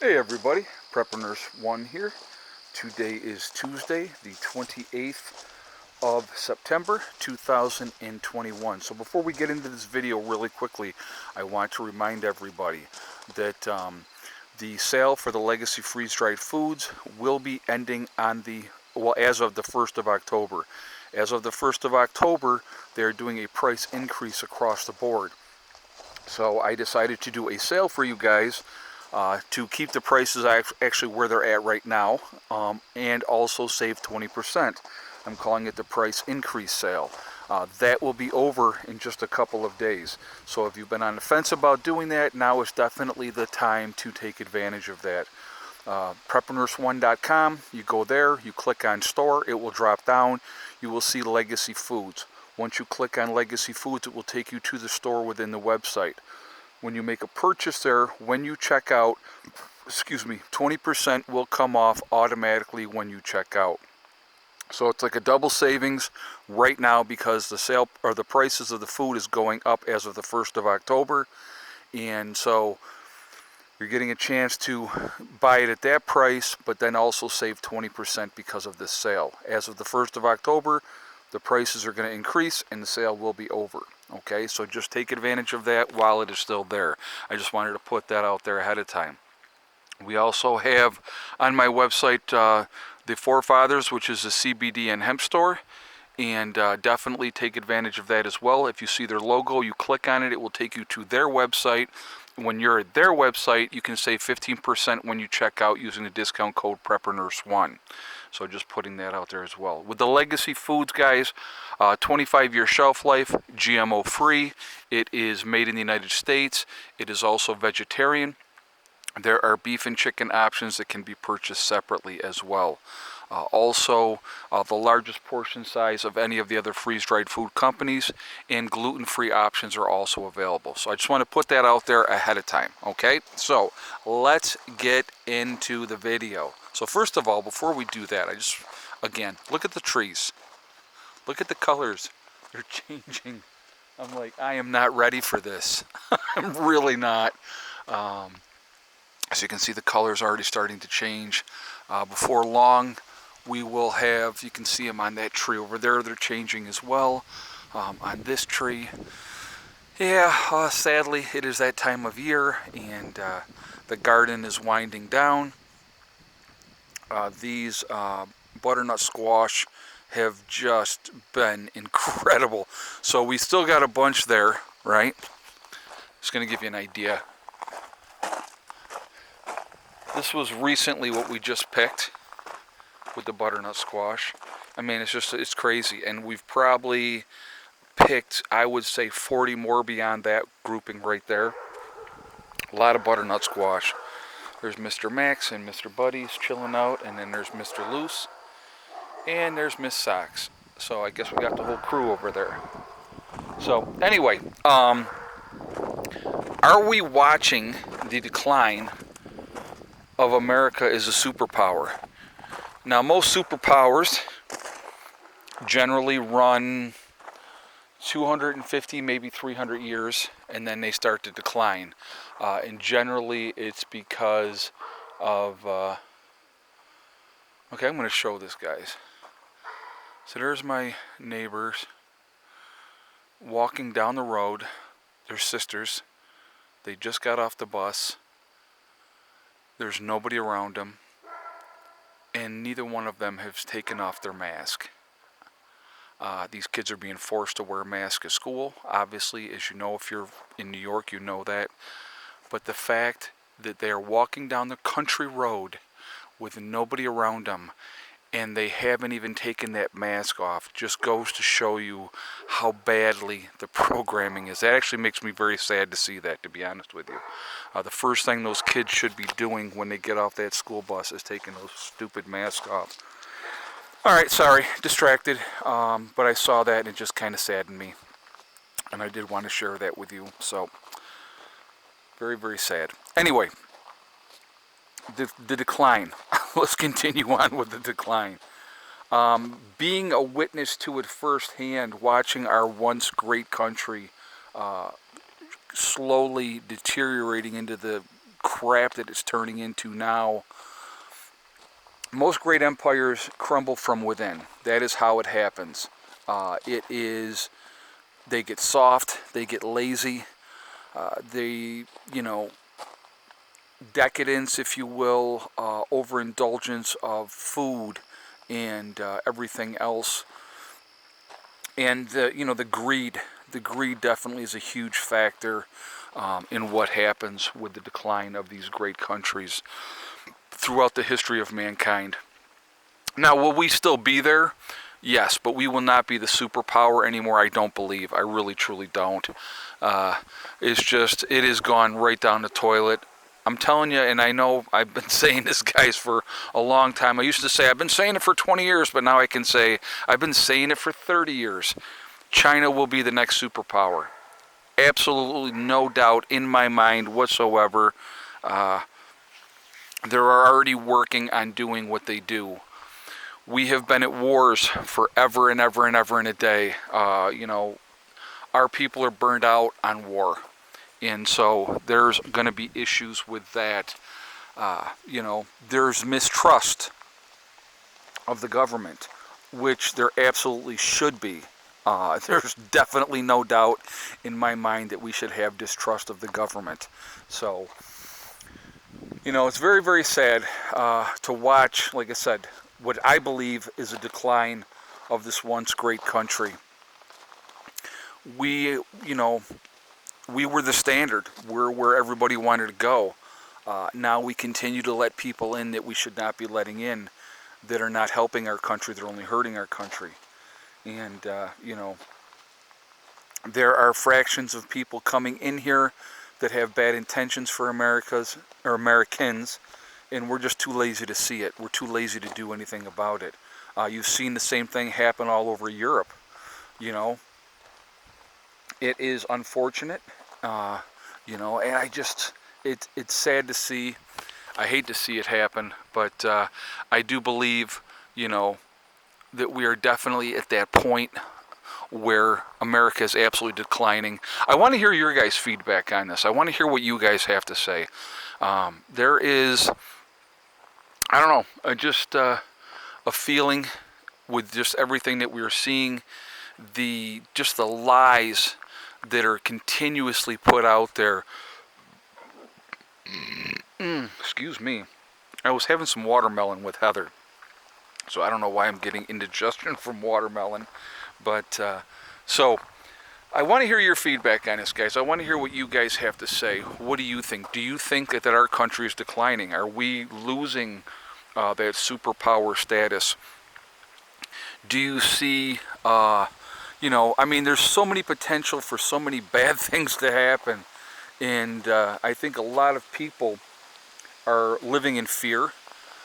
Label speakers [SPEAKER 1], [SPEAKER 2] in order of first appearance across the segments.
[SPEAKER 1] Hey everybody, Prepper Nurse 1 here. Today is Tuesday, the 28th of September 2021. So before we get into this video really quickly, I want to remind everybody that the sale for the Legacy freeze-dried foods will be ending on as of the 1st of October. As of the 1st of October, they're doing a price increase across the board. So I decided to do a sale for you guys to keep the prices actually where they're at right now, and also save 20%. I'm calling it the price increase sale. That will be over in just a couple of days. So if you've been on the fence about doing that, now is definitely the time to take advantage of that. PrepperNurse1.com, you go there, you click on store, it will drop down, you will see Legacy Foods. Once you click on Legacy Foods, it will take you to the store within the website. When you make a purchase there, when you check out, 20% will come off automatically when you check out. So it's like a double savings right now because the sale or the prices of the food is going up as of the 1st of October. And so you're getting a chance to buy it at that price, but then also save 20% because of this sale. As of the 1st of October, the prices are going to increase and the sale will be over. Okay, so just take advantage of that while it is still there. I just wanted to put that out there ahead of time. We also have on my website the Forefathers, which is a CBD and hemp store, and definitely take advantage of that as well. If you see their logo, you click on it, it will take you to their website. When you're at their website, you can save 15% when you check out using the discount code PrepperNurse1. So just putting that out there as well. With the Legacy Foods, guys, 25-year shelf life, GMO free. It is made in the United States. It is also vegetarian. There are beef and chicken options that can be purchased separately as well. Also, the largest portion size of any of the other freeze-dried food companies, and gluten-free options are also available. So I just want to put that out there ahead of time, okay? So let's get into the video. So first of all, before we do that, again, look at the trees. Look at the colors. They're changing. I'm like, I am not ready for this. I'm really not. As you can see, the colors are already starting to change. Before long, we will have, you can see them on that tree over there, they're changing as well. On this tree, yeah, sadly, it is that time of year, and the garden is winding down. These butternut squash have just been incredible. So we still got a bunch there, right? Just going to give you an idea. This was recently what we just picked with the butternut squash. I mean, it's crazy. And we've probably picked, I would say, 40 more beyond that grouping right there. A lot of butternut squash. There's Mr. Max and Mr. Buddy's chilling out, and then there's Mr. Loose, and there's Miss Socks. So I guess we got the whole crew over there. So anyway, are we watching the decline of America as a superpower? Now, most superpowers generally run 250, maybe 300 years, and then they start to decline. And generally, it's because of... Okay, I'm going to show this, guys. So there's my neighbors walking down the road. They're sisters. They just got off the bus. There's nobody around them, and neither one of them has taken off their mask. These kids are being forced to wear a mask at school. Obviously, as you know, if you're in New York, you know that. But the fact that they are walking down the country road with nobody around them, and they haven't even taken that mask off, just goes to show you how badly the programming is. That actually makes me very sad to see that, to be honest with you. The first thing those kids should be doing when they get off that school bus is taking those stupid masks off. Alright, sorry, distracted, but I saw that and it just kind of saddened me. And I did want to share that with you, so very, very sad. Anyway, the decline. Let's continue on with the decline. Being a witness to it firsthand, watching our once great country slowly deteriorating into the crap that it's turning into now. Most great empires crumble from within. That is how it happens. They get soft, they get lazy, decadence, if you will, overindulgence of food and everything else. And the greed definitely is a huge factor in what happens with the decline of these great countries throughout the history of mankind. Now, will we still be there? Yes, but we will not be the superpower anymore, I don't believe. I really, truly don't. It has gone right down the toilet. I'm telling you, and I know I've been saying this, guys, for a long time. I used to say I've been saying it for 20 years, but now I can say I've been saying it for 30 years. China will be the next superpower. Absolutely no doubt in my mind whatsoever. They're already working on doing what they do. We have been at wars forever and ever and ever and a day. Our people are burned out on war. And so there's going to be issues with that. There's mistrust of the government, which there absolutely should be. There's definitely no doubt in my mind that we should have distrust of the government. So, it's very, very sad to watch, like I said, what I believe is a decline of this once great country. We were the standard. We're where everybody wanted to go. Now we continue to let people in that we should not be letting in, that are not helping our country, they're only hurting our country. And, there are fractions of people coming in here that have bad intentions for Americans, and we're just too lazy to see it. We're too lazy to do anything about it. You've seen the same thing happen all over Europe. It is unfortunate, and it's sad to see. I hate to see it happen, but I do believe, that we are definitely at that point where America is absolutely declining. I want to hear your guys' feedback on this. I want to hear what you guys have to say. There is, I don't know, just a feeling with just everything that we are seeing, the lies that are continuously put out there. Excuse me. I was having some watermelon with Heather, so I don't know why I'm getting indigestion from watermelon. But, so, I want to hear your feedback on this, guys. I want to hear what you guys have to say. What do you think? Do you think that our country is declining? Are we losing that superpower status? Do you see, there's so many potential for so many bad things to happen. And I think a lot of people are living in fear.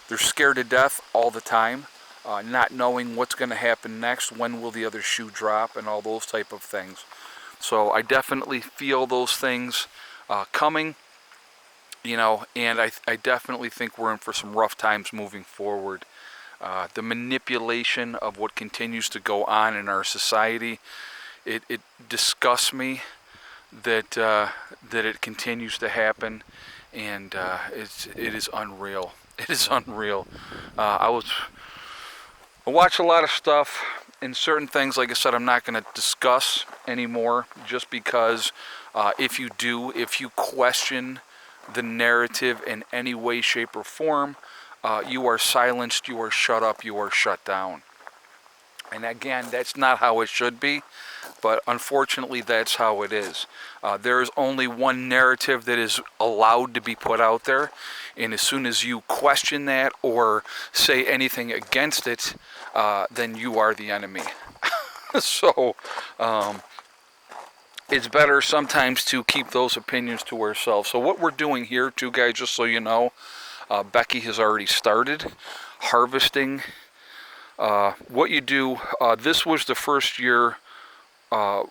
[SPEAKER 1] They're scared to death all the time, not knowing what's going to happen next, when will the other shoe drop, and all those type of things. So I definitely feel those things coming, and I definitely think we're in for some rough times moving forward. The manipulation of what continues to go on in our society, it disgusts me that it continues to happen, and it is unreal. It is unreal. I watch a lot of stuff, and certain things, like I said, I'm not going to discuss anymore, just because if you question the narrative in any way, shape, or form, you are silenced, you are shut up, you are shut down. And again, that's not how it should be, but unfortunately that's how it is. There is only one narrative that is allowed to be put out there, and as soon as you question that or say anything against it, then you are the enemy. So, it's better sometimes to keep those opinions to ourselves. So what we're doing here too, guys, just so you know, Becky has already started harvesting. What you do, this was the first year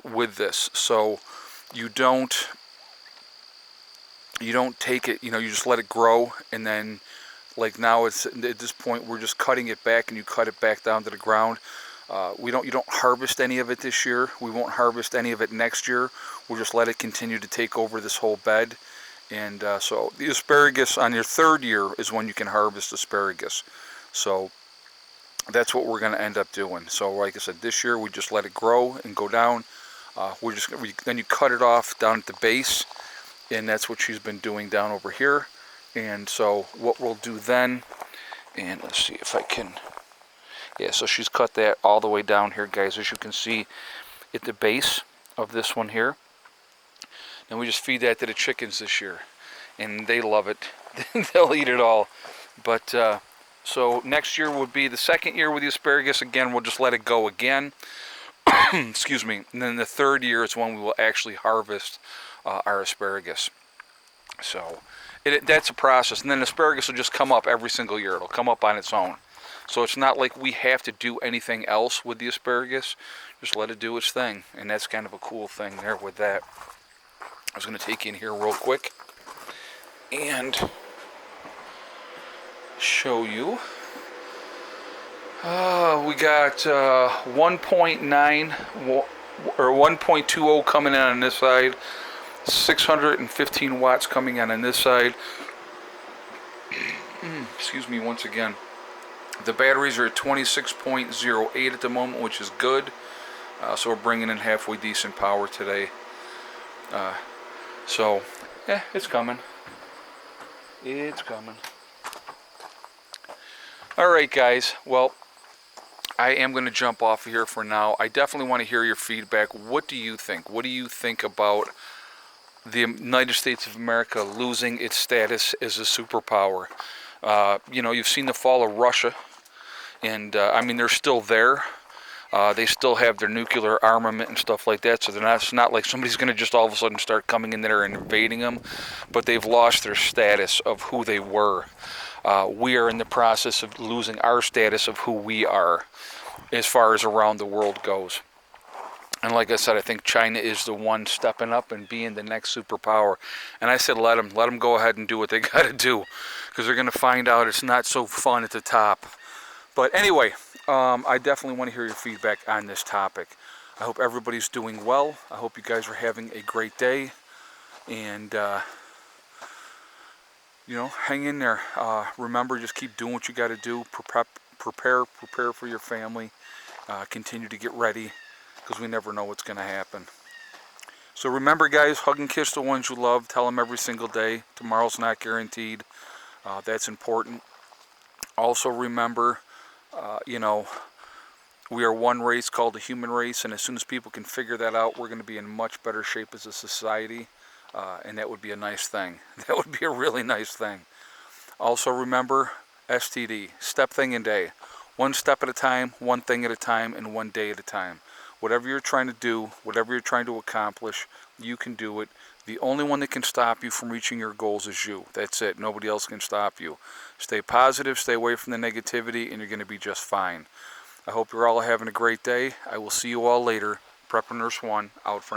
[SPEAKER 1] with this, so you don't take it, you just let it grow, and then, like now it's at this point we're just cutting it back, and you cut it back down to the ground. You don't harvest any of it this year. We won't harvest any of it next year. We'll just let it continue to take over this whole bed, And so the asparagus on your third year is when you can harvest asparagus. So that's what we're going to end up doing. So like I said, this year we just let it grow and go down. Then you cut it off down at the base, and that's what she's been doing down over here. And so what we'll do then, and let's see if I can, yeah, so she's cut that all the way down here, guys, as you can see at the base of this one here. And we just feed that to the chickens this year, and they love it. They'll eat it all. But so next year would be the second year with the asparagus. Again, we'll just let it go again. Excuse me. And then the third year is when we will actually harvest our asparagus. So that's a process. And then asparagus will just come up every single year. It'll come up on its own. So it's not like we have to do anything else with the asparagus. Just let it do its thing. And that's kind of a cool thing there with that. I was going to take you in here real quick and show you. We got 1.9 or 1.20 coming in on this side, 615 watts coming in on this side. Excuse me once again. The batteries are at 26.08 at the moment, which is good. So we're bringing in halfway decent power today. So, yeah, it's coming. It's coming. Alright, guys. Well, I am going to jump off of here for now. I definitely want to hear your feedback. What do you think? What do you think about the United States of America losing its status as a superpower? You know, you've seen the fall of Russia. And, I mean, they're still there. They still have their nuclear armament and stuff like that, so it's not like somebody's going to just all of a sudden start coming in there and invading them, but they've lost their status of who they were. We are in the process of losing our status of who we are as far as around the world goes. And like I said, I think China is the one stepping up and being the next superpower. And I said let them go ahead and do what they got to do, because they're going to find out it's not so fun at the top. But anyway, I definitely want to hear your feedback on this topic. I hope everybody's doing well. I hope you guys are having a great day. And, you know, hang in there. Remember, just keep doing what you got to do. Prepare for your family. Continue to get ready, because we never know what's going to happen. So remember, guys, hug and kiss the ones you love. Tell them every single day. Tomorrow's not guaranteed. That's important. Also remember, you know, we are one race called the human race, and as soon as people can figure that out, we're going to be in much better shape as a society, and that would be a nice thing. That would be a really nice thing. Also remember, STD, step thing and day. One step at a time, one thing at a time, and one day at a time. Whatever you're trying to do, whatever you're trying to accomplish, you can do it. The only one that can stop you from reaching your goals is you. That's it. Nobody else can stop you. Stay positive, stay away from the negativity, and you're going to be just fine. I hope you're all having a great day. I will see you all later. Prepper Nurse 1, out for now.